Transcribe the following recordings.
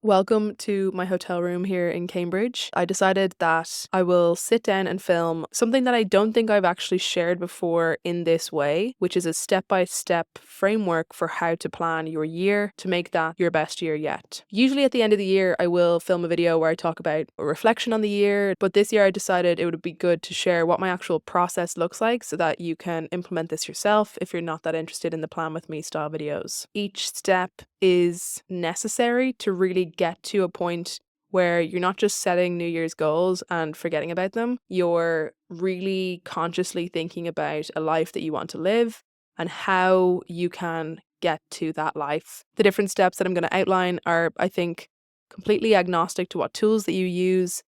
Welcome to my hotel room here in Cambridge. I decided that I will sit down and film something that I don't think I've actually shared before in this way, which is a step-by-step framework for how to plan your year to make that your best year yet. Usually at the end of the year, I will film a video where I talk about a reflection on the year, but this year I decided it would be good to share what my actual process looks like so that you can implement this yourself if you're not that interested in the plan with me style videos. Each step is necessary to really get to a point where you're not just setting New Year's goals and forgetting about them. You're really consciously thinking about a life that you want to live and how you can get to that life. The different steps that I'm going to outline are, I think, completely agnostic to what tools that you use.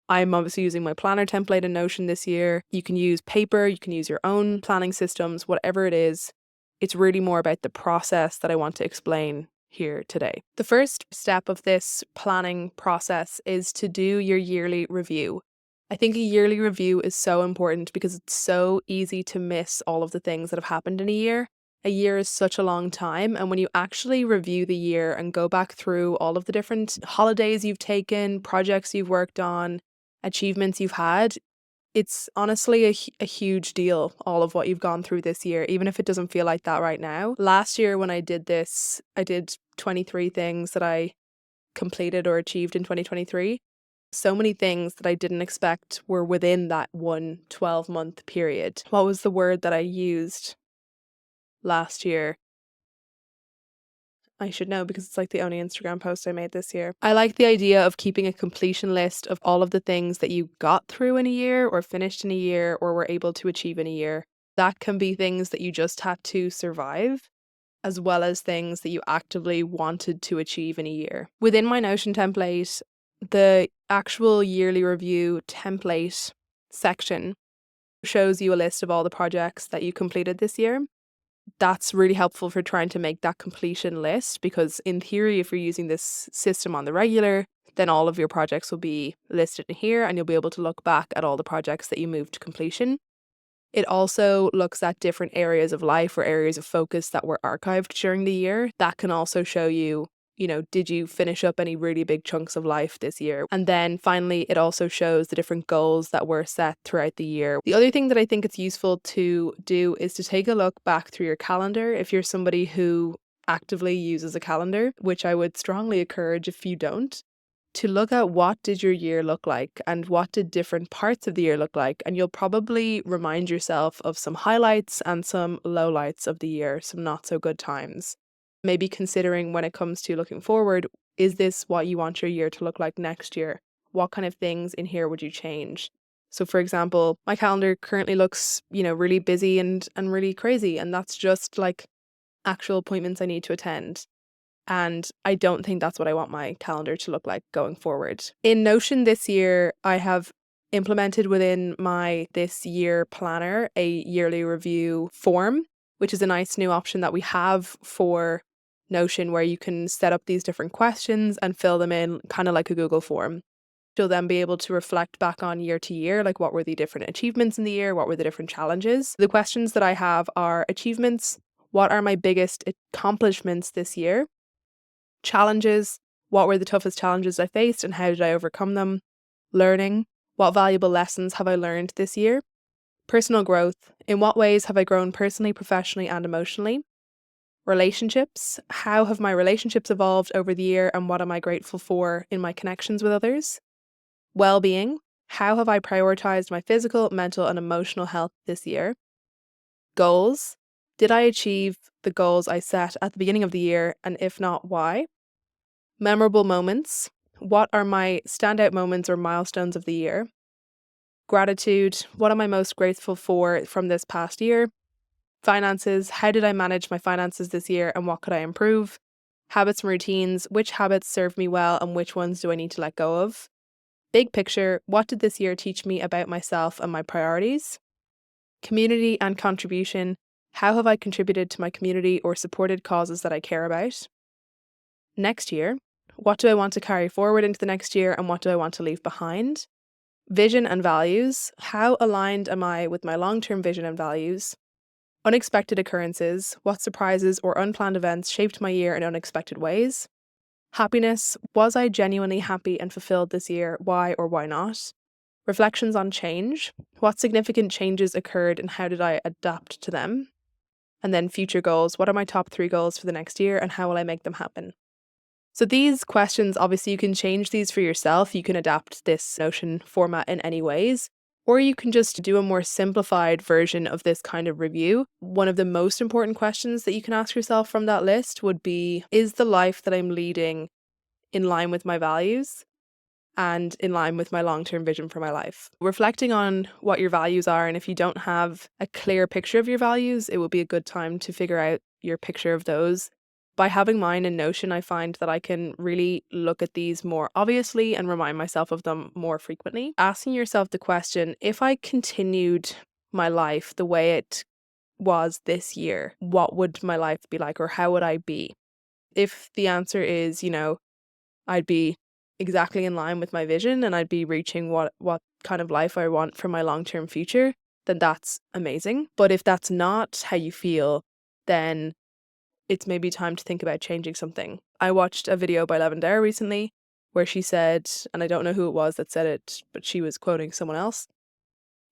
I'm obviously using my planner template in Notion this year. You can use paper, you can use your own planning systems, whatever it is. It's really more about the process that I want to explain here today. The first step of this planning process is to do your yearly review. I think a yearly review is so important because it's so easy to miss all of the things that have happened in a year. A year is such a long time, and when you actually review the year and go back through all of the different holidays you've taken, projects you've worked on, achievements you've had, it's honestly a huge deal, all of what you've gone through this year, even if it doesn't feel like that right now. Last year when I did this, I did 23 things that I completed or achieved in 2023. So many things that I didn't expect were within that 12-month period. What was the word that I used last year? I should know because it's like the only Instagram post I made this year. I like the idea of keeping a completion list of all of the things that you got through in a year or finished in a year or were able to achieve in a year. That can be things that you just had to survive, as well as things that you actively wanted to achieve in a year. Within my Notion template, the actual yearly review template section shows you a list of all the projects that you completed this year. That's really helpful for trying to make that completion list because in theory, if you're using this system on the regular, then all of your projects will be listed in here and you'll be able to look back at all the projects that you moved to completion. It also looks at different areas of life or areas of focus that were archived during the year. That can also show you, did you finish up any really big chunks of life this year? And then finally, it also shows the different goals that were set throughout the year. The other thing that I think it's useful to do is to take a look back through your calendar if you're somebody who actively uses a calendar, which I would strongly encourage if you don't, to look at what did your year look like and what did different parts of the year look like, and you'll probably remind yourself of some highlights and some lowlights of the year, some not so good times. Maybe considering when it comes to looking forward, is this what you want your year to look like next year? What kind of things in here would you change? So for example, my calendar currently looks, really busy and really crazy, and that's just like actual appointments I need to attend. And I don't think that's what I want my calendar to look like going forward. In Notion this year, I have implemented within my this year planner a yearly review form, which is a nice new option that we have for Notion where you can set up these different questions and fill them in kind of like a Google form. You'll then be able to reflect back on year to year, like what were the different achievements in the year, what were the different challenges. The questions that I have are achievements, what are my biggest accomplishments this year? Challenges, what were the toughest challenges I faced and how did I overcome them? Learning, what valuable lessons have I learned this year? Personal growth, in what ways have I grown personally, professionally, and emotionally? Relationships, how have my relationships evolved over the year and what am I grateful for in my connections with others? Well-being, how have I prioritized my physical, mental, and emotional health this year? Goals, did I achieve the goals I set at the beginning of the year, and if not, why? Memorable moments. What are my standout moments or milestones of the year? Gratitude. What am I most grateful for from this past year? Finances. How did I manage my finances this year and what could I improve? Habits and routines. Which habits serve me well and which ones do I need to let go of? Big picture. What did this year teach me about myself and my priorities? Community and contribution. How have I contributed to my community or supported causes that I care about? Next year. What do I want to carry forward into the next year and what do I want to leave behind? Vision and values. How aligned am I with my long-term vision and values? Unexpected occurrences. What surprises or unplanned events shaped my year in unexpected ways? Happiness. Was I genuinely happy and fulfilled this year? Why or why not? Reflections on change. What significant changes occurred and how did I adapt to them? And then future goals. What are my top 3 goals for the next year and how will I make them happen? So these questions, obviously you can change these for yourself. You can adapt this Notion format in any ways, or you can just do a more simplified version of this kind of review. One of the most important questions that you can ask yourself from that list would be, is the life that I'm leading in line with my values and in line with my long-term vision for my life? Reflecting on what your values are, and if you don't have a clear picture of your values, it will be a good time to figure out your picture of those. By having mine in Notion, I find that I can really look at these more obviously and remind myself of them more frequently. Asking yourself the question, if I continued my life the way it was this year, what would my life be like, or how would I be? If the answer is, I'd be exactly in line with my vision and I'd be reaching what kind of life I want for my long-term future, then that's amazing. But if that's not how you feel, then it's maybe time to think about changing something. I watched a video by Lavendera recently where she said, and I don't know who it was that said it, but she was quoting someone else,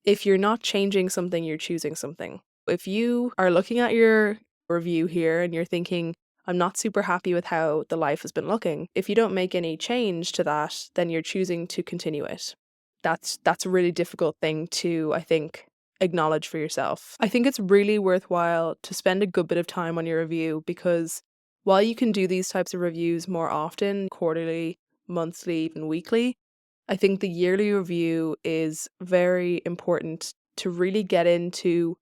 if you're not changing something, you're choosing something. If you are looking at your review here and you're thinking, I'm not super happy with how the life has been looking, if you don't make any change to that, then you're choosing to continue it. That's a really difficult thing to, I think, acknowledge for yourself. I think it's really worthwhile to spend a good bit of time on your review, because while you can do these types of reviews more often, quarterly, monthly, even weekly, I think the yearly review is very important to really get into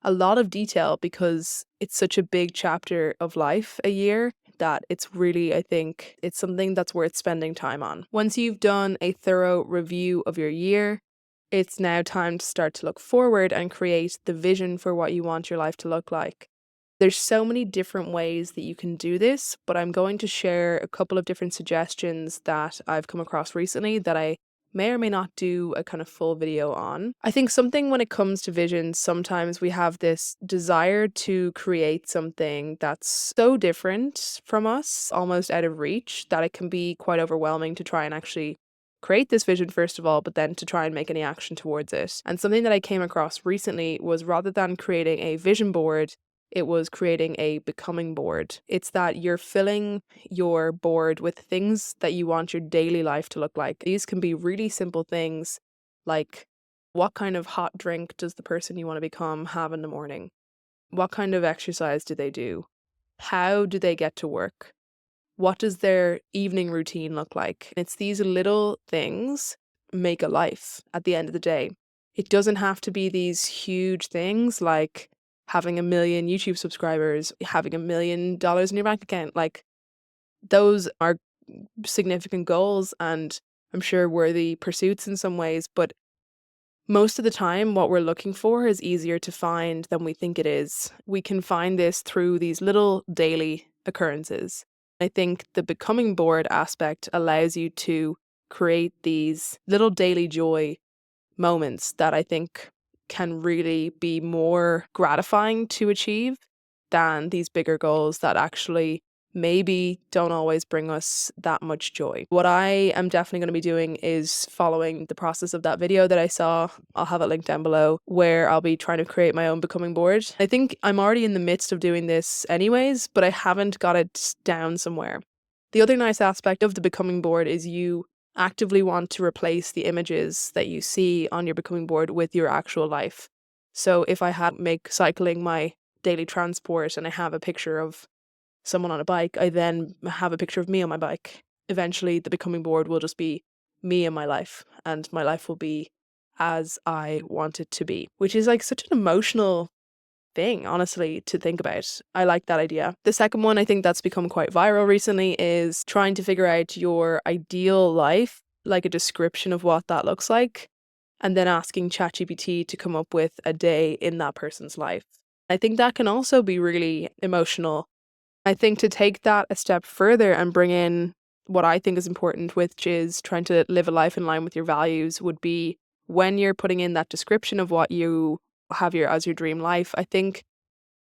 a lot of detail, because it's such a big chapter of life a year that it's really, I think, it's something that's worth spending time on. Once you've done a thorough review of your year, it's now time to start to look forward and create the vision for what you want your life to look like. There's so many different ways that you can do this, but I'm going to share a couple of different suggestions that I've come across recently that I may or may not do a kind of full video on. I think something when it comes to vision, sometimes we have this desire to create something that's so different from us, almost out of reach, that it can be quite overwhelming to try and actually create this vision first of all, but then to try and make any action towards it. And something that I came across recently was, rather than creating a vision board, it was creating a becoming board. It's that you're filling your board with things that you want your daily life to look like. These can be really simple things like, what kind of hot drink does the person you want to become have in the morning? What kind of exercise do they do? How do they get to work? What does their evening routine look like? It's these little things make a life at the end of the day. It doesn't have to be these huge things like having 1 million YouTube subscribers, having $1 million in your bank account. Like, those are significant goals and I'm sure worthy pursuits in some ways, but most of the time what we're looking for is easier to find than we think it is. We can find this through these little daily occurrences. I think the becoming board aspect allows you to create these little daily joy moments that I think can really be more gratifying to achieve than these bigger goals that actually maybe don't always bring us that much joy. What I am definitely going to be doing is following the process of that video that I saw. I'll have it linked down below, where I'll be trying to create my own becoming board. I think I'm already in the midst of doing this anyways, but I haven't got it down somewhere. The other nice aspect of the becoming board is you actively want to replace the images that you see on your becoming board with your actual life. So if I had make cycling my daily transport and I have a picture of someone on a bike, I then have a picture of me on my bike. Eventually the becoming board will just be me and my life, and my life will be as I want it to be, which is like such an emotional thing, honestly, to think about. I like that idea. The second one I think that's become quite viral recently is trying to figure out your ideal life, like a description of what that looks like, and then asking ChatGPT to come up with a day in that person's life. I think that can also be really emotional. I think to take that a step further and bring in what I think is important, which is trying to live a life in line with your values, would be when you're putting in that description of what you have as your dream life, I think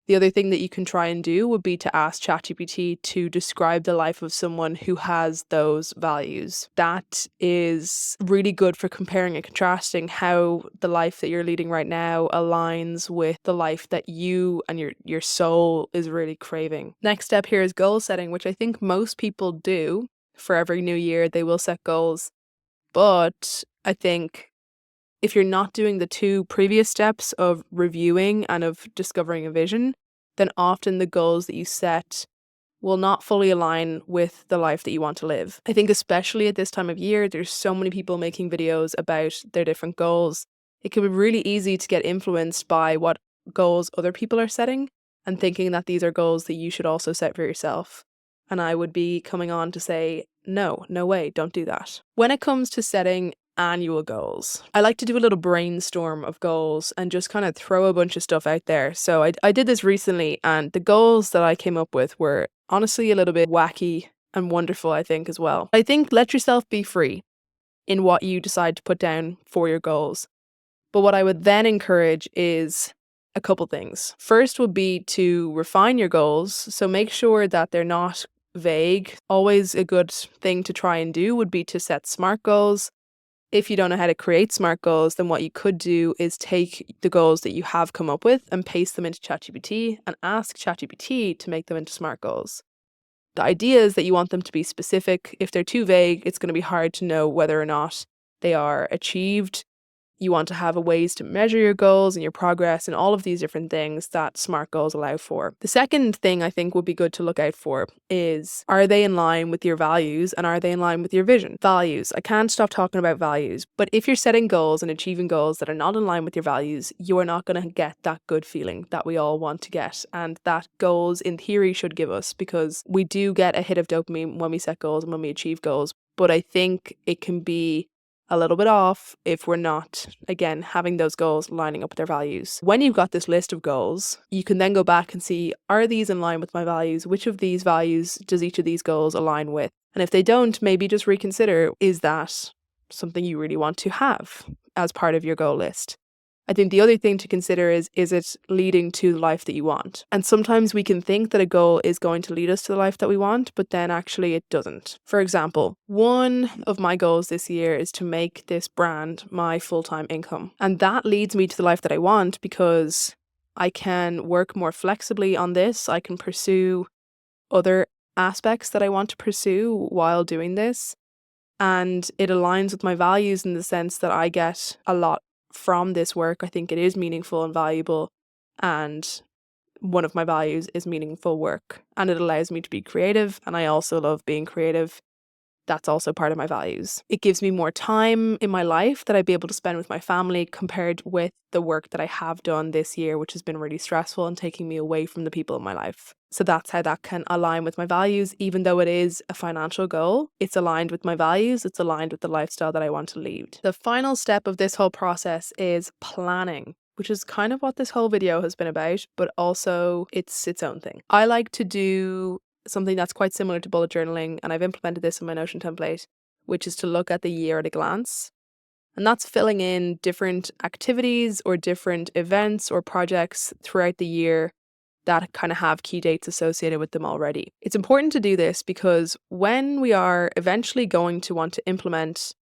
The other thing that you can try and do would be to ask ChatGPT to describe the life of someone who has those values. That is really good for comparing and contrasting how the life that you're leading right now aligns with the life that you and your soul is really craving. Next step here is goal setting, which I think most people do. For every new year, they will set goals. But I think if you're not doing the two previous steps of reviewing and of discovering a vision, then often the goals that you set will not fully align with the life that you want to live. I think especially at this time of year, there's so many people making videos about their different goals. It can be really easy to get influenced by what goals other people are setting and thinking that these are goals that you should also set for yourself. And I would be coming on to say, no way, don't do that. When it comes to setting annual goals, I like to do a little brainstorm of goals and just kind of throw a bunch of stuff out there. So I did this recently, and the goals that I came up with were honestly a little bit wacky and wonderful, I think, as well. I think let yourself be free in what you decide to put down for your goals. But what I would then encourage is a couple things. First would be to refine your goals. So make sure that they're not vague. Always a good thing to try and do would be to set SMART goals. If you don't know how to create SMART goals, then what you could do is take the goals that you have come up with and paste them into ChatGPT and ask ChatGPT to make them into SMART goals. The idea is that you want them to be specific. If they're too vague, it's going to be hard to know whether or not they are achieved. You want to have a ways to measure your goals and your progress and all of these different things that SMART goals allow for. The second thing I think would be good to look out for is, are they in line with your values and are they in line with your vision? Values. I can't stop talking about values, but if you're setting goals and achieving goals that are not in line with your values, you are not going to get that good feeling that we all want to get and that goals in theory should give us, because we do get a hit of dopamine when we set goals and when we achieve goals. But I think it can be a little bit off if we're not, again, having those goals lining up with their values. When you've got this list of goals, you can then go back and see, are these in line with my values? Which of these values does each of these goals align with? And if they don't, maybe just reconsider, is that something you really want to have as part of your goal list? I think the other thing to consider is it leading to the life that you want? And sometimes we can think that a goal is going to lead us to the life that we want, but then actually it doesn't. For example, one of my goals this year is to make this brand my full-time income. And that leads me to the life that I want because I can work more flexibly on this. I can pursue other aspects that I want to pursue while doing this. And it aligns with my values in the sense that I get a lot from this work. I think it is meaningful and valuable, and one of my values is meaningful work, and it allows me to be creative, and I also love being creative. That's also part of my values. It gives me more time in my life that I'd be able to spend with my family compared with the work that I have done this year, which has been really stressful and taking me away from the people in my life. So that's how that can align with my values. Even though it is a financial goal, it's aligned with my values, it's aligned with the lifestyle that I want to lead. The final step of this whole process is planning, which is kind of what this whole video has been about, but also it's its own thing. I like to do something that's quite similar to bullet journaling, and I've implemented this in my Notion template, which is to look at the year at a glance. And that's filling in different activities or different events or projects throughout the year that kind of have key dates associated with them already. It's important to do this because when we are eventually going to want to implement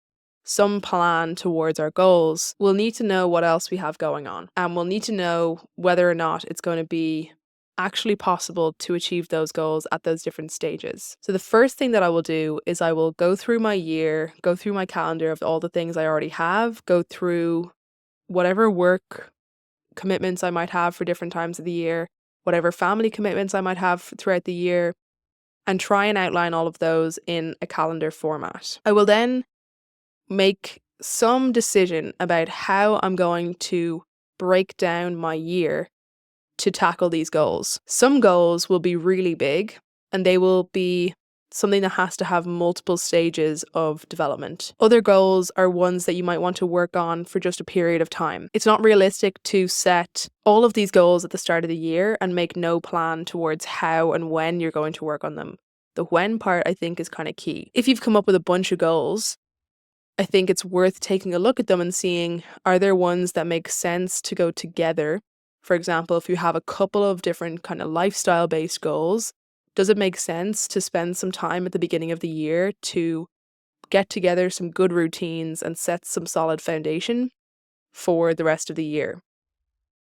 some plan towards our goals, we'll need to know what else we have going on. And we'll need to know whether or not it's going to be actually possible to achieve those goals at those different stages. So the first thing that I will do is I will go through my year, go through my calendar of all the things I already have, go through whatever work commitments I might have for different times of the year, whatever family commitments I might have throughout the year, and try and outline all of those in a calendar format. I will then make some decision about how I'm going to break down my year to tackle these goals. Some goals will be really big and they will be something that has to have multiple stages of development. Other goals are ones that you might want to work on for just a period of time. It's not realistic to set all of these goals at the start of the year and make no plan towards how and when you're going to work on them. The when part, I think, is kind of key. If you've come up with a bunch of goals, I think it's worth taking a look at them and seeing, are there ones that make sense to go together For example, if you have a couple of different kind of lifestyle-based goals, does it make sense to spend some time at the beginning of the year to get together some good routines and set some solid foundation for the rest of the year?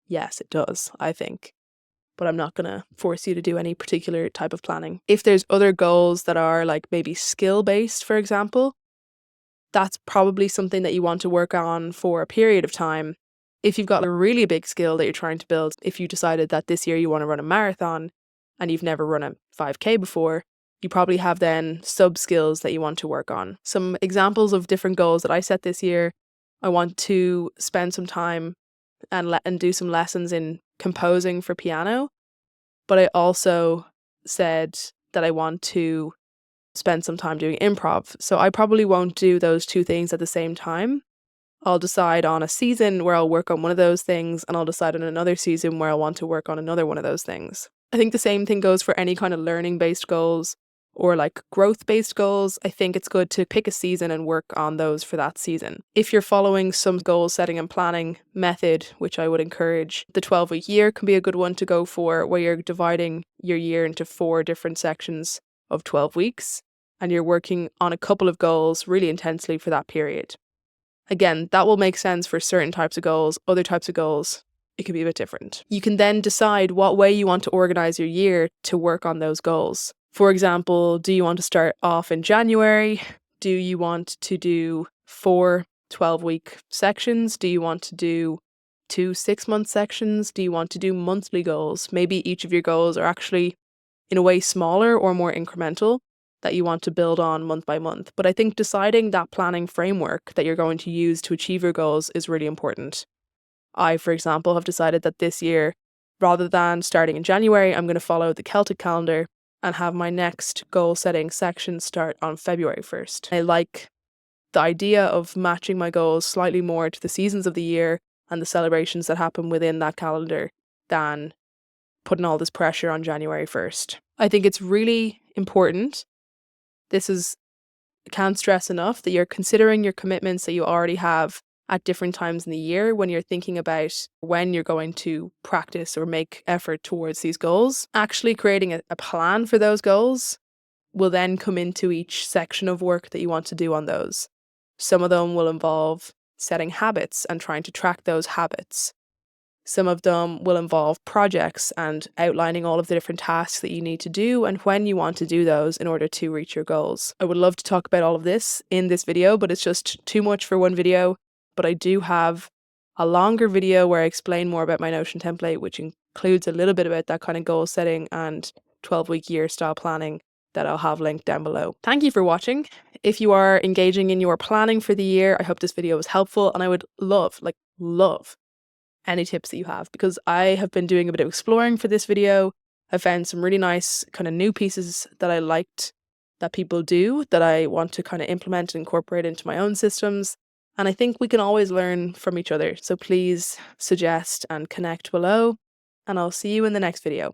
Yes, it does, I think. But I'm not going to force you to do any particular type of planning. If there's other goals that are like maybe skill-based, for example, that's probably something that you want to work on for a period of time. If you've got a really big skill that you're trying to build, if you decided that this year you want to run a marathon and you've never run a 5K before, you probably have then sub-skills that you want to work on. Some examples of different goals that I set this year: I want to spend some time and do some lessons in composing for piano, but I also said that I want to spend some time doing improv. So I probably won't do those two things at the same time. I'll decide on a season where I'll work on one of those things, and I'll decide on another season where I want to work on another one of those things. I think the same thing goes for any kind of learning-based goals or like growth-based goals. I think it's good to pick a season and work on those for that season. If you're following some goal setting and planning method, which I would encourage, the 12-week year can be a good one to go for, where you're dividing your year into 4 different sections of 12 weeks, and you're working on a couple of goals really intensely for that period. Again, that will make sense for certain types of goals. Other types of goals, it can be a bit different. You can then decide what way you want to organize your year to work on those goals. For example, do you want to start off in January? Do you want to do 4 12-week sections? Do you want to do 2 6-month sections? Do you want to do monthly goals? Maybe each of your goals are actually in a way smaller or more incremental that you want to build on month by month. But I think deciding that planning framework that you're going to use to achieve your goals is really important. I, for example, have decided that this year, rather than starting in January, I'm going to follow the Celtic calendar and have my next goal setting section start on February 1st. I like the idea of matching my goals slightly more to the seasons of the year and the celebrations that happen within that calendar than putting all this pressure on January 1st. I think it's really important. Can't stress enough that you're considering your commitments that you already have at different times in the year when you're thinking about when you're going to practice or make effort towards these goals. Actually creating a plan for those goals will then come into each section of work that you want to do on those. Some of them will involve setting habits and trying to track those habits. Some of them will involve projects and outlining all of the different tasks that you need to do and when you want to do those in order to reach your goals. I would love to talk about all of this in this video, but it's just too much for one video. But I do have a longer video where I explain more about my Notion template, which includes a little bit about that kind of goal setting and 12-week year style planning that I'll have linked down below. Thank you for watching. If you are engaging in your planning for the year, I hope this video was helpful, and I would love any tips that you have, because I have been doing a bit of exploring for this video. I found some really nice kind of new pieces that I liked that people do that I want to kind of implement and incorporate into my own systems. And I think we can always learn from each other. So please suggest and connect below, and I'll see you in the next video.